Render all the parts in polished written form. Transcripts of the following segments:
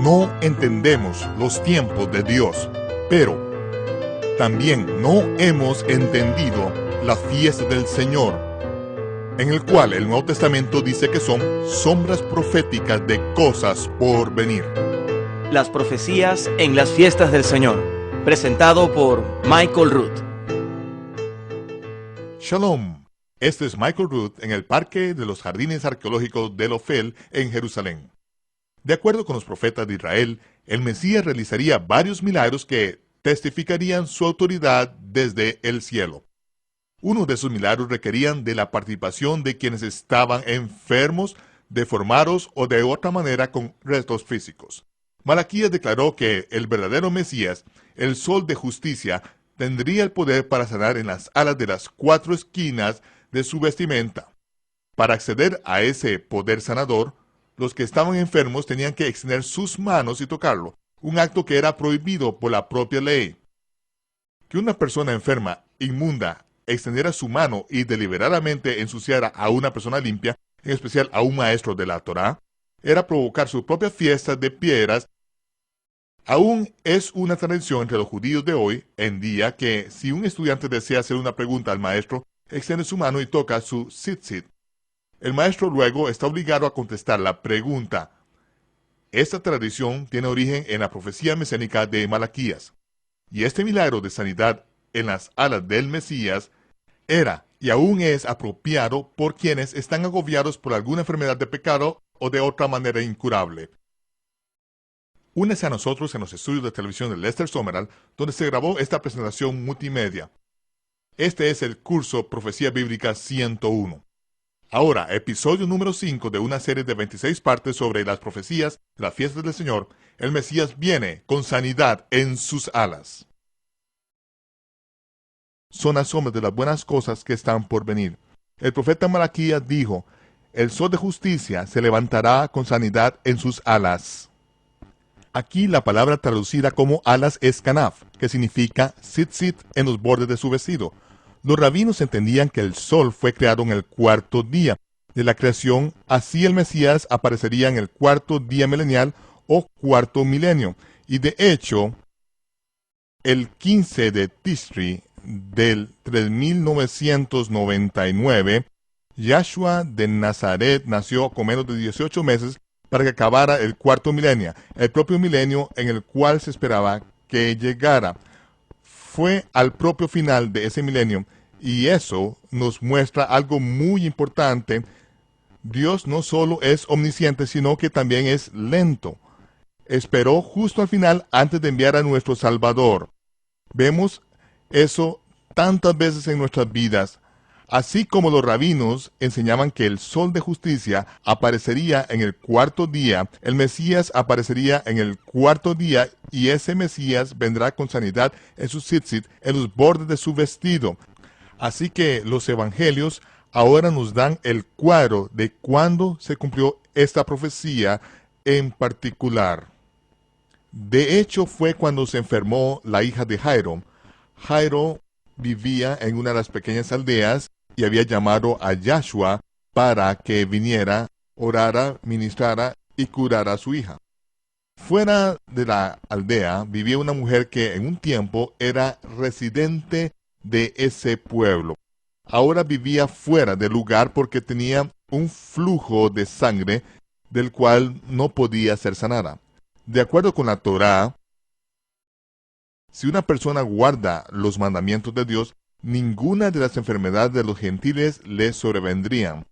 no entendemos los tiempos de Dios, pero también no hemos entendido la fiesta del Señor, en el cual el Nuevo Testamento dice que son sombras proféticas de cosas por venir. Las profecías en las fiestas del Señor, presentado por Michael Root. Shalom, este es Michael Root en el Parque de los Jardines Arqueológicos del Ofel en Jerusalén. De acuerdo con los profetas de Israel, el Mesías realizaría varios milagros que testificarían su autoridad desde el cielo. Uno de esos milagros requerían de la participación de quienes estaban enfermos, deformados o de otra manera con restos físicos. Malaquías declaró que el verdadero Mesías, el Sol de Justicia, tendría el poder para sanar en las alas de las 4 esquinas de su vestimenta. Para acceder a ese poder sanador, los que estaban enfermos tenían que extender sus manos y tocarlo, un acto que era prohibido por la propia ley. Que una persona enferma, inmunda, extendiera su mano y deliberadamente ensuciara a una persona limpia, en especial a un maestro de la Torá, era provocar su propia fiesta de piedras. Aún es una tradición entre los judíos de hoy en día que si un estudiante desea hacer una pregunta al maestro, extiende su mano y toca su tzitzit. El maestro luego está obligado a contestar la pregunta. Esta tradición tiene origen en la profecía mesiánica de Malaquías, y este milagro de sanidad en las alas del Mesías era y aún es apropiado por quienes están agobiados por alguna enfermedad de pecado o de otra manera incurable. Únese a nosotros en los estudios de televisión de Lester Summerall, donde se grabó esta presentación multimedia. Este es el curso Profecía Bíblica 101. Ahora, episodio número 5 de una serie de 26 partes sobre las profecías de la fiesta del Señor. El Mesías viene con sanidad en sus alas. Son asombros de las buenas cosas que están por venir. El profeta Malaquías dijo, el sol de justicia se levantará con sanidad en sus alas. Aquí la palabra traducida como alas es kanaf, que significa tzitzit en los bordes de su vestido. Los rabinos entendían que el sol fue creado en el 4º día de la creación, así el Mesías aparecería en el 4º día milenial o 4º milenio. Y de hecho, el 15 de Tishri del 3999, Yahshua de Nazaret nació con menos de 18 meses para que acabara el 4º milenio, el propio milenio en el cual se esperaba que llegara. Fue al propio final de ese milenio, y eso nos muestra algo muy importante. Dios no solo es omnisciente, sino que también es lento. Esperó justo al final antes de enviar a nuestro Salvador. Vemos eso tantas veces en nuestras vidas. Así como los rabinos enseñaban que el sol de justicia aparecería en el 4º día, el Mesías aparecería en el 4º día, y ese Mesías vendrá con sanidad en su tzitzit, en los bordes de su vestido. Así que los evangelios ahora nos dan el cuadro de cuándo se cumplió esta profecía en particular. De hecho, fue cuando se enfermó la hija de Jairo. Jairo vivía en una de las pequeñas aldeas y había llamado a Yahshua para que viniera, orara, ministrara y curara a su hija. Fuera de la aldea vivía una mujer que en un tiempo era residente de ese pueblo. Ahora vivía fuera del lugar porque tenía un flujo de sangre del cual no podía ser sanada. De acuerdo con la Torá, si una persona guarda los mandamientos de Dios, ninguna de las enfermedades de los gentiles le sobrevendrían.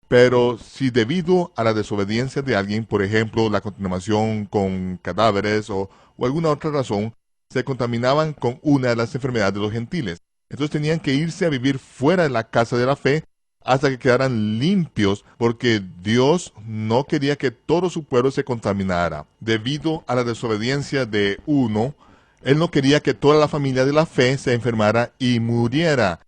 Pero si debido a la desobediencia de alguien, por ejemplo, la contaminación con cadáveres o alguna otra razón, se contaminaban con una de las enfermedades de los gentiles, entonces tenían que irse a vivir fuera de la casa de la fe hasta que quedaran limpios, porque Dios no quería que todo su pueblo se contaminara. Debido a la desobediencia de uno, Él no quería que toda la familia de la fe se enfermara y muriera.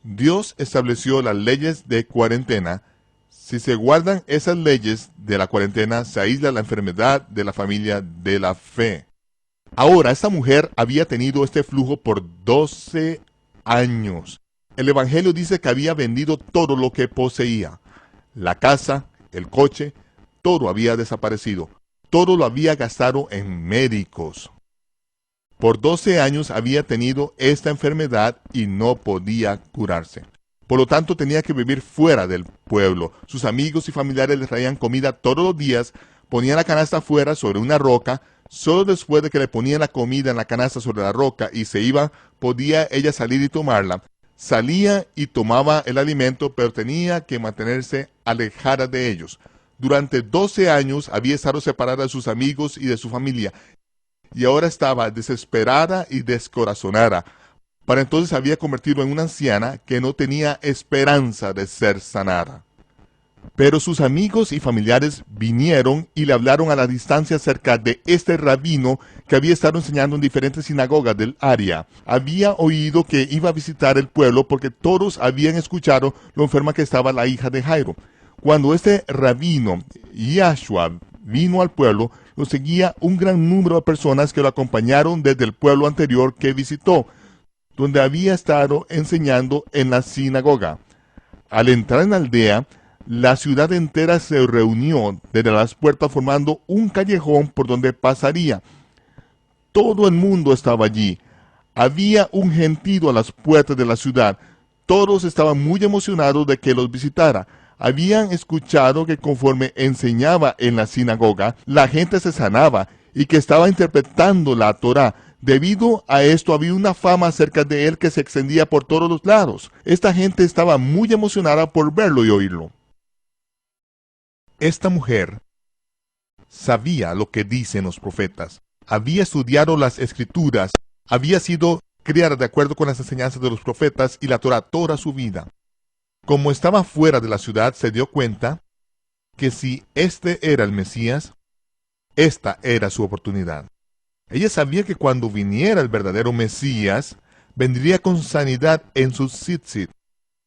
Dios estableció las leyes de cuarentena. Si se guardan esas leyes de la cuarentena, se aísla la enfermedad de la familia de la fe. Ahora, esta mujer había tenido este flujo por 12 años. El Evangelio dice que había vendido todo lo que poseía, la casa, el coche, todo había desaparecido. Todo lo había gastado en médicos. Por 12 años había tenido esta enfermedad y no podía curarse. Por lo tanto, tenía que vivir fuera del pueblo. Sus amigos y familiares le traían comida todos los días, ponían la canasta afuera sobre una roca. Solo después de que le ponían la comida en la canasta sobre la roca y se iba, podía ella salir y tomarla. Salía y tomaba el alimento, pero tenía que mantenerse alejada de ellos. Durante 12 años había estado separada de sus amigos y de su familia, y ahora estaba desesperada y descorazonada. Para entonces se había convertido en una anciana que no tenía esperanza de ser sanada. Pero sus amigos y familiares vinieron y le hablaron a la distancia acerca de este rabino que había estado enseñando en diferentes sinagogas del área. Había oído que iba a visitar el pueblo porque todos habían escuchado lo enferma que estaba la hija de Jairo. Cuando este rabino, Yahshua, vino al pueblo, lo seguía un gran número de personas que lo acompañaron desde el pueblo anterior que visitó, donde había estado enseñando en la sinagoga. Al entrar en la aldea, la ciudad entera se reunió desde las puertas formando un callejón por donde pasaría. Todo el mundo estaba allí. Había un gentío a las puertas de la ciudad. Todos estaban muy emocionados de que los visitara. Habían escuchado que conforme enseñaba en la sinagoga, la gente se sanaba y que estaba interpretando la Torá. Debido a esto había una fama acerca de él que se extendía por todos los lados. Esta gente estaba muy emocionada por verlo y oírlo. Esta mujer sabía lo que dicen los profetas. Había estudiado las escrituras. Había sido criada de acuerdo con las enseñanzas de los profetas y la Torá toda su vida. Como estaba fuera de la ciudad, se dio cuenta que si este era el Mesías, esta era su oportunidad. Ella sabía que cuando viniera el verdadero Mesías, vendría con sanidad en su tzitzit,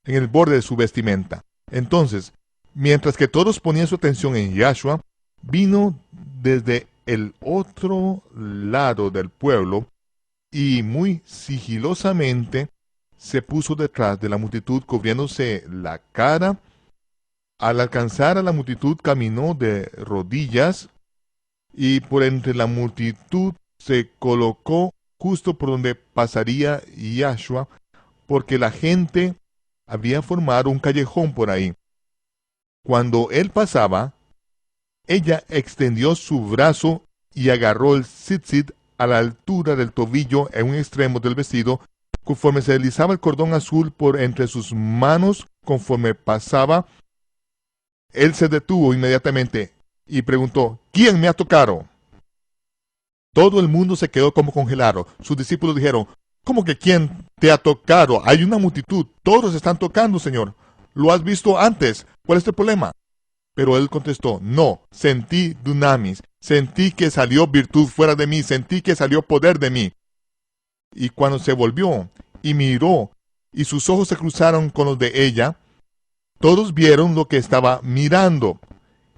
en el borde de su vestimenta. Entonces, mientras que todos ponían su atención en Yahshua, vino desde el otro lado del pueblo y muy sigilosamente se puso detrás de la multitud cubriéndose la cara. Al alcanzar a la multitud caminó de rodillas y por entre la multitud se colocó justo por donde pasaría Yahshua, porque la gente había formado un callejón por ahí. Cuando él pasaba, ella extendió su brazo y agarró el tzitzit a la altura del tobillo en un extremo del vestido. Conforme se deslizaba el cordón azul por entre sus manos, conforme pasaba, él se detuvo inmediatamente y preguntó, ¿quién me ha tocado? Todo el mundo se quedó como congelado. Sus discípulos dijeron, ¿cómo que quién te ha tocado? Hay una multitud, todos están tocando, Señor. ¿Lo has visto antes? ¿Cuál es el problema? Pero él contestó, no, sentí dunamis, sentí que salió virtud fuera de mí, sentí que salió poder de mí. Y cuando se volvió y miró, y sus ojos se cruzaron con los de ella, todos vieron lo que estaba mirando.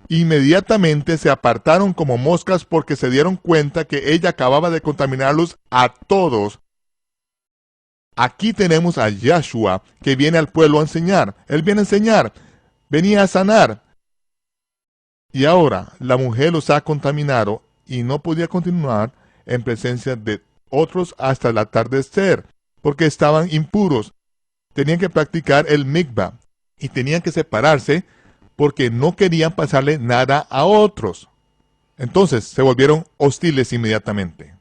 Inmediatamente se apartaron como moscas porque se dieron cuenta que ella acababa de contaminarlos a todos. Aquí tenemos a Yahshua que viene al pueblo a enseñar. Él viene a enseñar, venía a sanar. Y ahora la mujer los ha contaminado y no podía continuar en presencia de otros hasta el atardecer, porque estaban impuros. Tenían que practicar el mikvah y tenían que separarse porque no querían pasarle nada a otros. Entonces se volvieron hostiles inmediatamente.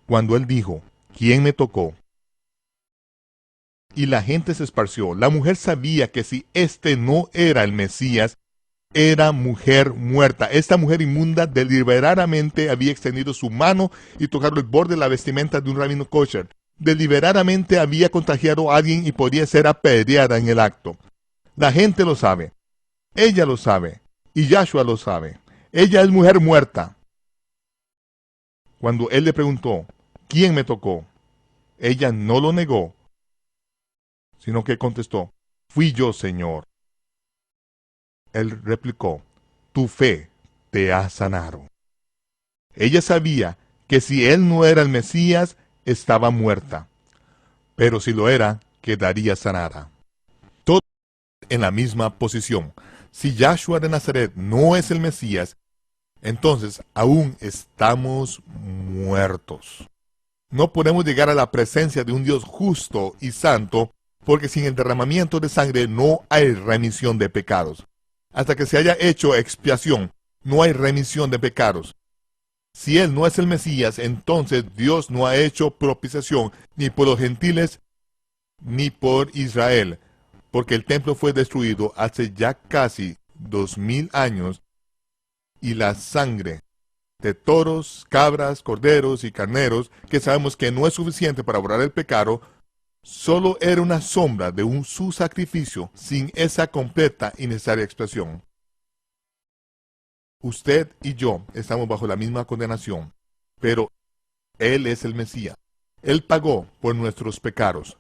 Cuando él dijo, ¿quién me tocó? Y la gente se esparció. La mujer sabía que si este no era el Mesías, era mujer muerta. Esta mujer inmunda deliberadamente había extendido su mano y tocado el borde de la vestimenta de un rabino kosher. Deliberadamente había contagiado a alguien y podía ser apedreada en el acto. La gente lo sabe. Ella lo sabe. Y Yahshua lo sabe. Ella es mujer muerta. Cuando él le preguntó, ¿quién me tocó? Ella no lo negó, sino que contestó, fui yo, Señor. Él replicó, tu fe te ha sanado. Ella sabía que si él no era el Mesías, estaba muerta, pero si lo era, quedaría sanada. Todos en la misma posición. Si Yahshua de Nazaret no es el Mesías, entonces aún estamos muertos. No podemos llegar a la presencia de un Dios justo y santo, porque sin el derramamiento de sangre no hay remisión de pecados. Hasta que se haya hecho expiación, no hay remisión de pecados. Si Él no es el Mesías, entonces Dios no ha hecho propiciación ni por los gentiles ni por Israel, porque el templo fue destruido hace ya casi 2000 años, y la sangre de toros, cabras, corderos y carneros, que sabemos que no es suficiente para borrar el pecado, solo era una sombra de su sacrificio sin esa completa y necesaria expiación. Usted y yo estamos bajo la misma condenación, pero Él es el Mesías. Él pagó por nuestros pecados.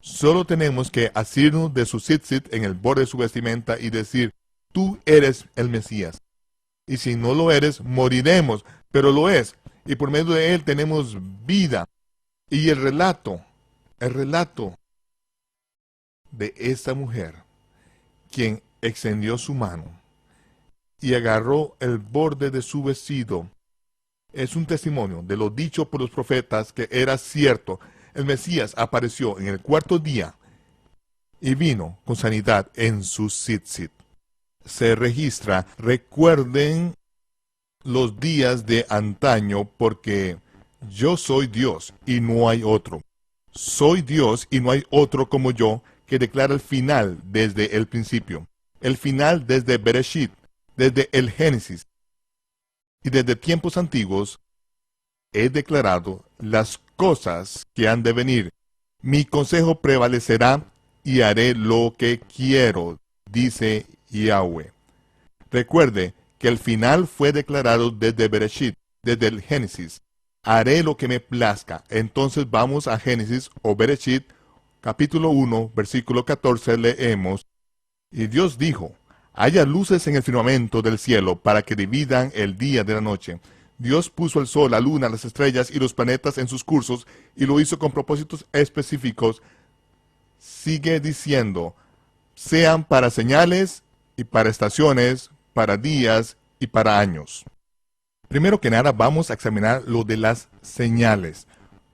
Solo tenemos que asirnos de su tzitzit en el borde de su vestimenta y decir, tú eres el Mesías. Y si no lo eres, moriremos, pero lo es. Y por medio de Él tenemos vida. Y el relato de esta mujer, quien extendió su mano y agarró el borde de su vestido, es un testimonio de lo dicho por los profetas que era cierto. El Mesías apareció en el cuarto día y vino con sanidad en su tzitzit. Se registra, recuerden los días de antaño, porque yo soy Dios y no hay otro. Soy Dios y no hay otro como yo, que declara el final desde el principio. El final desde Bereshit, desde el Génesis. Y desde tiempos antiguos he declarado las cosas que han de venir. Mi consejo prevalecerá y haré lo que quiero, dice Yahweh. Recuerde que el final fue declarado desde Bereshit, desde el Génesis. Haré lo que me plazca. Entonces vamos a Génesis o Bereshit, capítulo 1, versículo 14, leemos. Y Dios dijo, haya luces en el firmamento del cielo para que dividan el día de la noche. Dios puso el sol, la luna, las estrellas y los planetas en sus cursos y lo hizo con propósitos específicos. Sigue diciendo, sean para señales y para estaciones, para días y para años. Primero que nada vamos a examinar lo de las señales.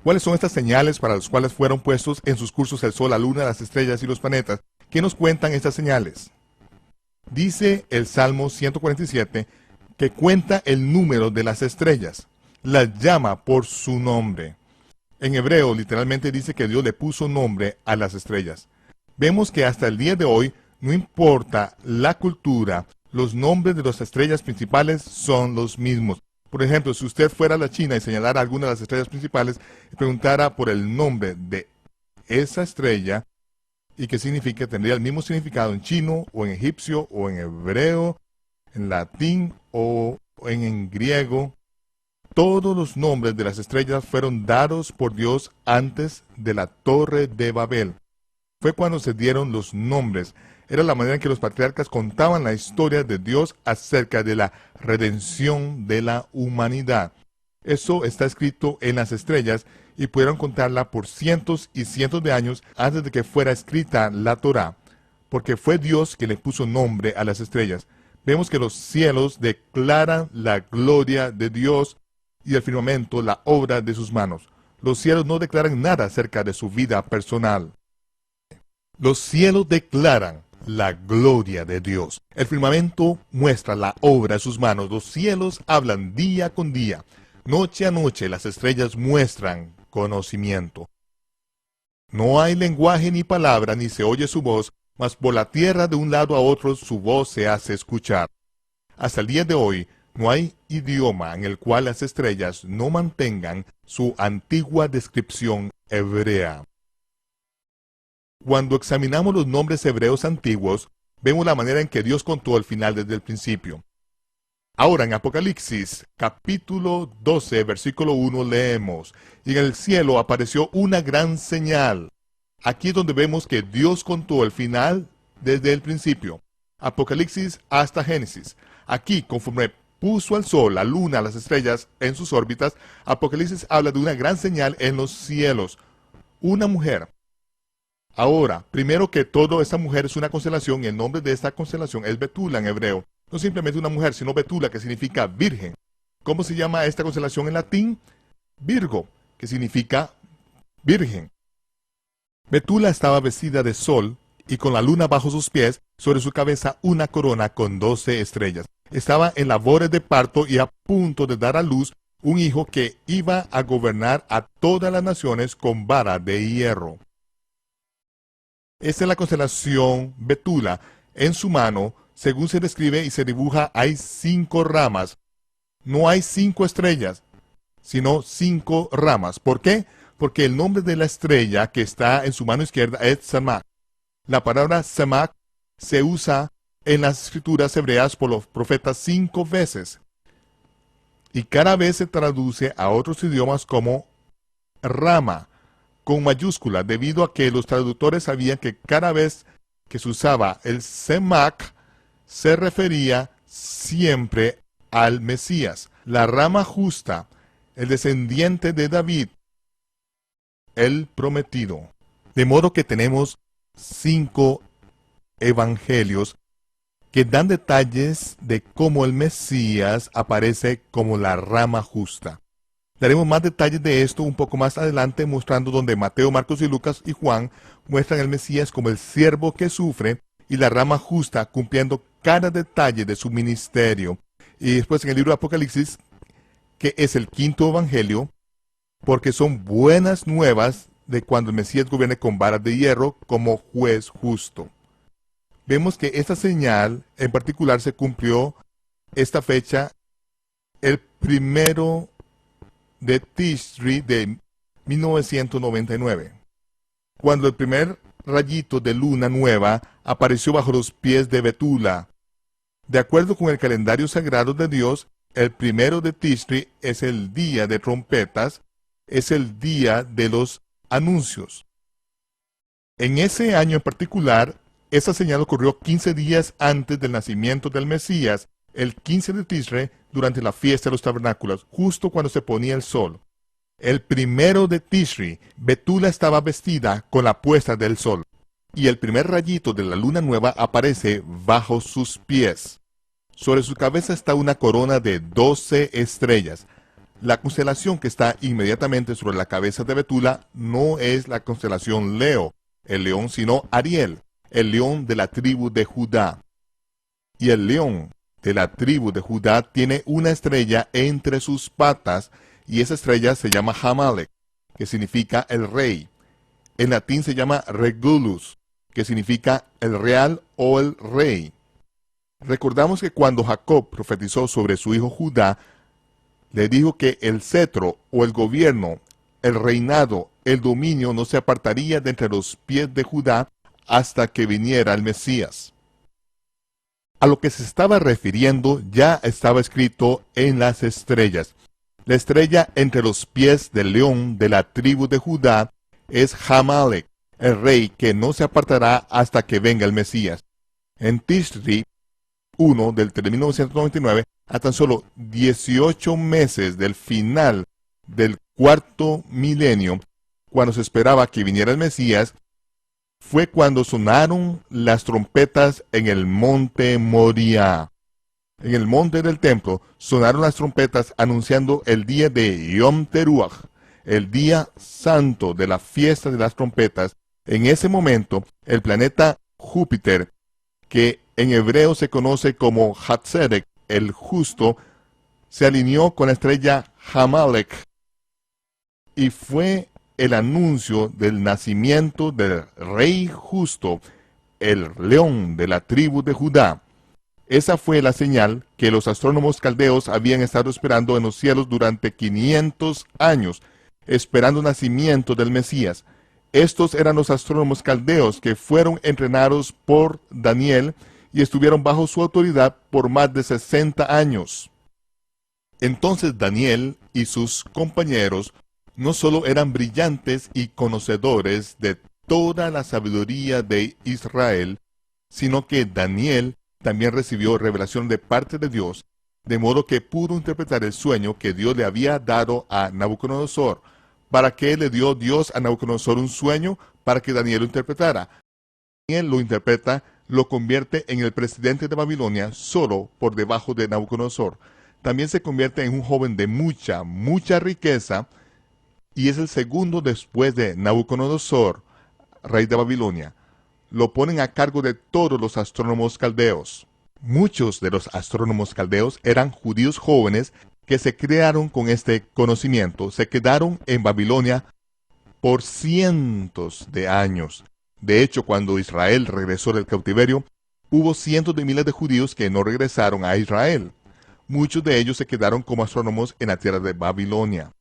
¿Cuáles son estas señales para las cuales fueron puestos en sus cursos el sol, la luna, las estrellas y los planetas? ¿Qué nos cuentan estas señales? Dice el Salmo 147 que cuenta el número de las estrellas, las llama por su nombre. En hebreo literalmente dice que Dios le puso nombre a las estrellas. Vemos que hasta el día de hoy, no importa la cultura, los nombres de las estrellas principales son los mismos. Por ejemplo, si usted fuera a la China y señalara alguna de las estrellas principales y preguntara por el nombre de esa estrella y qué significa, tendría el mismo significado en chino o en egipcio o en hebreo, en latín o en griego. Todos los nombres de las estrellas fueron dados por Dios antes de la Torre de Babel. Fue cuando se dieron los nombres. Era la manera en que los patriarcas contaban la historia de Dios acerca de la redención de la humanidad. Eso está escrito en las estrellas y pudieron contarla por cientos y cientos de años antes de que fuera escrita la Torá, porque fue Dios quien le puso nombre a las estrellas. Vemos que los cielos declaran la gloria de Dios y el firmamento la obra de sus manos. Los cielos no declaran nada acerca de su vida personal. Los cielos declaran la gloria de Dios. El firmamento muestra la obra de sus manos. Los cielos hablan día con día. Noche a noche las estrellas muestran conocimiento. No hay lenguaje ni palabra, ni se oye su voz, mas por la tierra de un lado a otro su voz se hace escuchar. Hasta el día de hoy, no hay idioma en el cual las estrellas no mantengan su antigua descripción hebrea. Cuando examinamos los nombres hebreos antiguos, vemos la manera en que Dios contó el final desde el principio. Ahora en Apocalipsis, capítulo 12, versículo 1, leemos, y en el cielo apareció una gran señal. Aquí es donde vemos que Dios contó el final desde el principio. Apocalipsis hasta Génesis. Aquí, conforme puso al sol, la luna, las estrellas en sus órbitas, Apocalipsis habla de una gran señal en los cielos. Una mujer Ahora, primero que todo, esta mujer es una constelación y el nombre de esta constelación es Betula en hebreo. No simplemente una mujer, sino Betula, que significa virgen. ¿Cómo se llama esta constelación en latín? Virgo, que significa virgen. Betula estaba vestida de sol y con la luna bajo sus pies, sobre su cabeza una corona con 12 estrellas. Estaba en labores de parto y a punto de dar a luz un hijo que iba a gobernar a todas las naciones con vara de hierro. Esta es la constelación Betula. En su mano, según se describe y se dibuja, hay 5 ramas. No hay 5 estrellas, sino 5 ramas. ¿Por qué? Porque el nombre de la estrella que está en su mano izquierda es Samak. La palabra Samak se usa en las escrituras hebreas por los profetas 5 veces. Y cada vez se traduce a otros idiomas como rama, con mayúscula, debido a que los traductores sabían que cada vez que se usaba el Samak, se refería siempre al Mesías, la rama justa, el descendiente de David, el prometido. De modo que tenemos 5 evangelios que dan detalles de cómo el Mesías aparece como la rama justa. Daremos más detalles de esto un poco más adelante, mostrando donde Mateo, Marcos y Lucas y Juan muestran al Mesías como el siervo que sufre y la rama justa, cumpliendo cada detalle de su ministerio. Y después en el libro de Apocalipsis, que es el 5.º evangelio, porque son buenas nuevas de cuando el Mesías gobierne con varas de hierro como juez justo. Vemos que esta señal en particular se cumplió esta fecha el 1 de Tishri de 1999, cuando el primer rayito de luna nueva apareció bajo los pies de Betula. De acuerdo con el calendario sagrado de Dios, el 1 de Tishri es el día de trompetas, es el día de los anuncios. En ese año en particular, esa señal ocurrió 15 días antes del nacimiento del Mesías, el 15 de Tisre, durante la fiesta de los tabernáculos, justo cuando se ponía el sol. El 1 de Tishri, Betula estaba vestida con la puesta del sol, y el primer rayito de la luna nueva aparece bajo sus pies. Sobre su cabeza está una corona de 12 estrellas. La constelación que está inmediatamente sobre la cabeza de Betula no es la constelación Leo, el león, sino Ariel, el león de la tribu de Judá. Y el león de la tribu de Judá tiene una estrella entre sus patas, y esa estrella se llama Hamalek, que significa el rey. En latín se llama Regulus, que significa el real o el rey. Recordamos que cuando Jacob profetizó sobre su hijo Judá, le dijo que el cetro o el gobierno, el reinado, el dominio no se apartaría de entre los pies de Judá hasta que viniera el Mesías. A lo que se estaba refiriendo ya estaba escrito en las estrellas. La estrella entre los pies del león de la tribu de Judá es Hamalek, el rey que no se apartará hasta que venga el Mesías. En Tishri 1 del 1999, a tan solo 18 meses del final del 4.º milenio, cuando se esperaba que viniera el Mesías, fue cuando sonaron las trompetas en el monte Moriah. En el monte del templo sonaron las trompetas anunciando el día de Yom Teruah, el día santo de la fiesta de las trompetas. En ese momento, el planeta Júpiter, que en hebreo se conoce como Hatzedek, el justo, se alineó con la estrella Hamalek, y fue el anuncio del nacimiento del rey justo, el león de la tribu de Judá. Esa fue la señal que los astrónomos caldeos habían estado esperando en los cielos durante 500 años, esperando el nacimiento del Mesías. Estos eran los astrónomos caldeos que fueron entrenados por Daniel y estuvieron bajo su autoridad por más de 60 años. Entonces Daniel y sus compañeros no solo eran brillantes y conocedores de toda la sabiduría de Israel, sino que Daniel también recibió revelación de parte de Dios, de modo que pudo interpretar el sueño que Dios le había dado a Nabucodonosor, ¿Para qué le dio Dios a Nabucodonosor un sueño? Para que Daniel lo interpretara. Daniel lo interpreta, lo convierte en el presidente de Babilonia solo por debajo de Nabucodonosor. También se convierte en un joven de mucha riqueza y es el segundo después de Nabucodonosor, rey de Babilonia. Lo ponen a cargo de todos los astrónomos caldeos. Muchos de los astrónomos caldeos eran judíos jóvenes que se crearon con este conocimiento, se quedaron en Babilonia por cientos de años. De hecho, cuando Israel regresó del cautiverio, hubo cientos de miles de judíos que no regresaron a Israel. Muchos de ellos se quedaron como astrónomos en la tierra de Babilonia.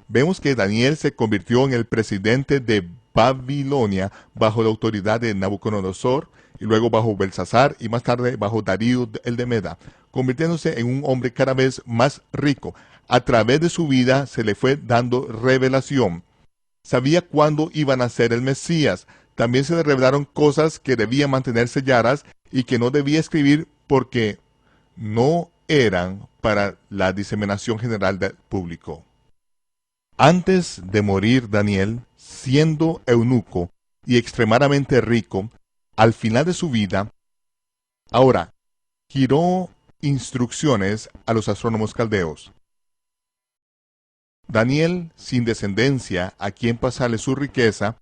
Vemos que Daniel se convirtió en el presidente de Babilonia bajo la autoridad de Nabucodonosor, y luego bajo Belsasar, y más tarde bajo Darío el de Meda, convirtiéndose en un hombre cada vez más rico. A través de su vida se le fue dando revelación. Sabía cuándo iba a nacer el Mesías. También se le revelaron cosas que debía mantener selladas y que no debía escribir porque no eran para la diseminación general del público. Antes de morir Daniel, siendo eunuco y extremadamente rico, al final de su vida, ahora, giró instrucciones a los astrónomos caldeos. Daniel, sin descendencia a quien pasarle su riqueza,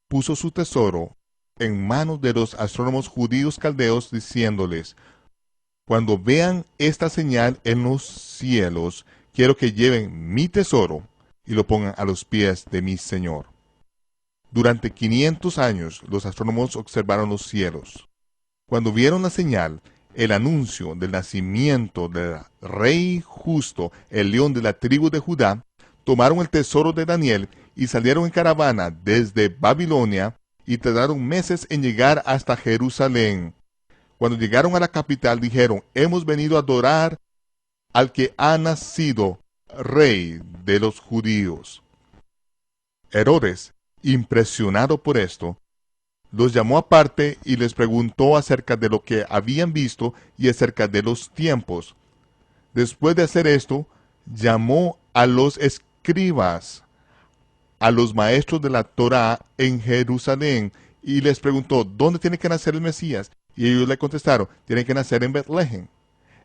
puso su tesoro en manos de los astrónomos judíos caldeos, diciéndoles: cuando vean esta señal en los cielos, quiero que lleven mi tesoro y lo pongan a los pies de mi Señor. Durante 500 años los astrónomos observaron los cielos. Cuando vieron la señal, el anuncio del nacimiento del Rey justo, el león de la tribu de Judá, tomaron el tesoro de Daniel y salieron en caravana desde Babilonia y tardaron meses en llegar hasta Jerusalén. Cuando llegaron a la capital dijeron: hemos venido a adorar al que ha nacido Rey de los judíos. Herodes, impresionado por esto, los llamó aparte y les preguntó acerca de lo que habían visto y acerca de los tiempos. Después de hacer esto, llamó a los escribas, a los maestros de la Torá en Jerusalén, y les preguntó: ¿dónde tiene que nacer el Mesías? Y ellos le contestaron: tiene que nacer en Betlehem.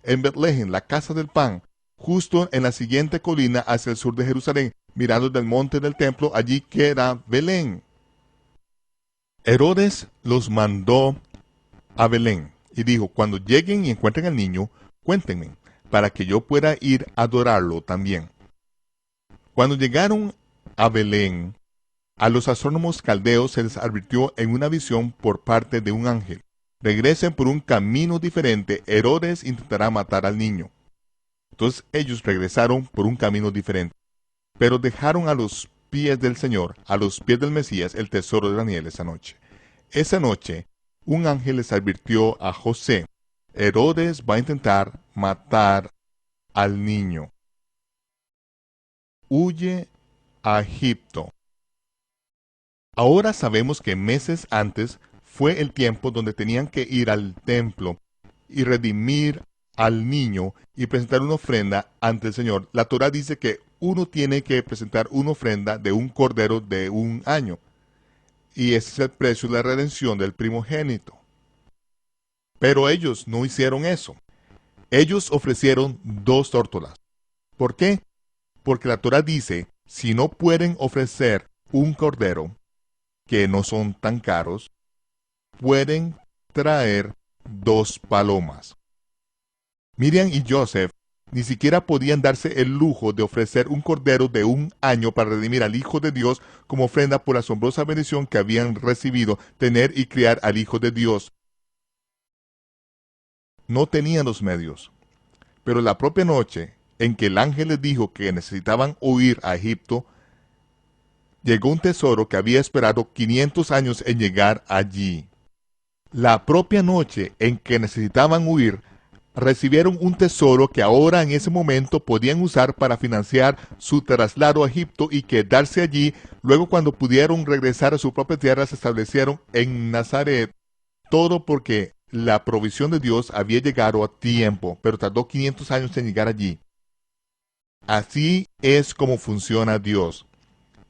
En Betlehem, la casa del pan, justo en la siguiente colina hacia el sur de Jerusalén, mirando del monte del templo, allí queda Belén. Herodes los mandó a Belén y dijo: cuando lleguen y encuentren al niño, cuéntenme, para que yo pueda ir a adorarlo también. Cuando llegaron a Belén, a los astrónomos caldeos se les advirtió en una visión por parte de un ángel: regresen por un camino diferente, Herodes intentará matar al niño. Entonces ellos regresaron por un camino diferente, pero dejaron a los pies del Señor, a los pies del Mesías, el tesoro de Daniel esa noche. Esa noche, un ángel les advirtió a José: Herodes va a intentar matar al niño. Huye a Egipto. Ahora sabemos que meses antes fue el tiempo donde tenían que ir al templo y redimir al niño y presentar una ofrenda ante el Señor. La Torá dice que uno tiene que presentar una ofrenda de un cordero de un año. Y ese es el precio de la redención del primogénito. Pero ellos no hicieron eso. Ellos ofrecieron 2 tórtolas. ¿Por qué? Porque la Torá dice: si no pueden ofrecer un cordero, que no son tan caros, pueden traer 2 palomas. Miriam y Joseph ni siquiera podían darse el lujo de ofrecer un cordero de un año para redimir al Hijo de Dios como ofrenda por la asombrosa bendición que habían recibido, tener y criar al Hijo de Dios. No tenían los medios. Pero la propia noche en que el ángel les dijo que necesitaban huir a Egipto, llegó un tesoro que había esperado 500 años en llegar allí. La propia noche en que necesitaban huir, recibieron un tesoro que ahora en ese momento podían usar para financiar su traslado a Egipto y quedarse allí. Luego, cuando pudieron regresar a su propia tierra, se establecieron en Nazaret. Todo porque la provisión de Dios había llegado a tiempo, pero tardó 500 años en llegar allí. Así es como funciona Dios.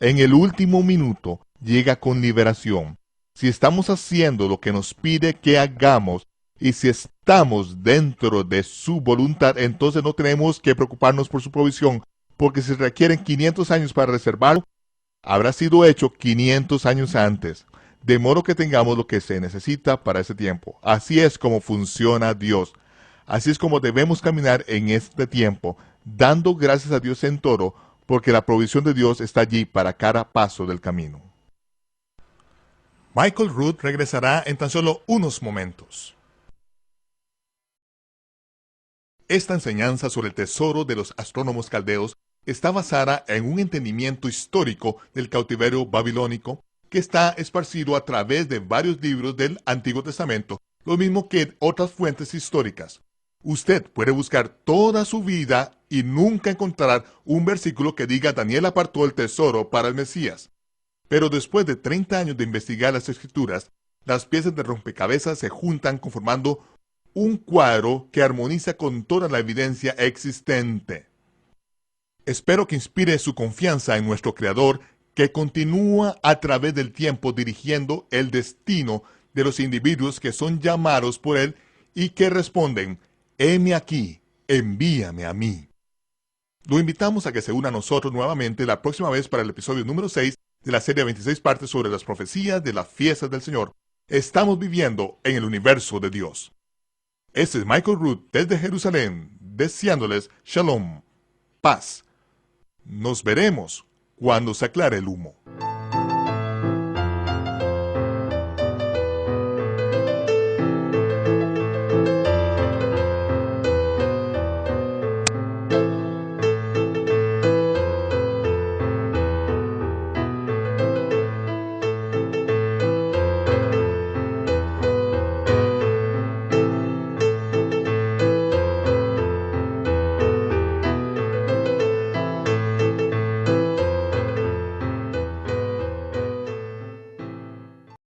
en el último minuto, llega con liberación. Si estamos haciendo lo que nos pide que hagamos y si estamos dentro de su voluntad, entonces no tenemos que preocuparnos por su provisión, porque si requieren 500 años para reservarlo, habrá sido hecho 500 años antes, de modo que tengamos lo que se necesita para ese tiempo. Así es como funciona Dios. Así es como debemos caminar en este tiempo, dando gracias a Dios en todo, porque la provisión de Dios está allí para cada paso del camino. Michael Root regresará en tan solo unos momentos. Esta enseñanza sobre el tesoro de los astrónomos caldeos está basada en un entendimiento histórico del cautiverio babilónico que está esparcido a través de varios libros del Antiguo Testamento, lo mismo que otras fuentes históricas. Usted puede buscar toda su vida y nunca encontrar un versículo que diga Daniel apartó el tesoro para el Mesías. Pero después de 30 años de investigar las Escrituras, las piezas de rompecabezas se juntan conformando un cuadro que armoniza con toda la evidencia existente. Espero que inspire su confianza en nuestro Creador, que continúa a través del tiempo dirigiendo el destino de los individuos que son llamados por Él y que responden, heme aquí, envíame a mí. Lo invitamos a que se una a nosotros nuevamente la próxima vez para el episodio número 6 de la serie de 26 partes sobre las profecías de las fiestas del Señor. Estamos viviendo en el universo de Dios. Este es Michael Root desde Jerusalén, deseándoles Shalom, paz. Nos veremos cuando se aclare el humo.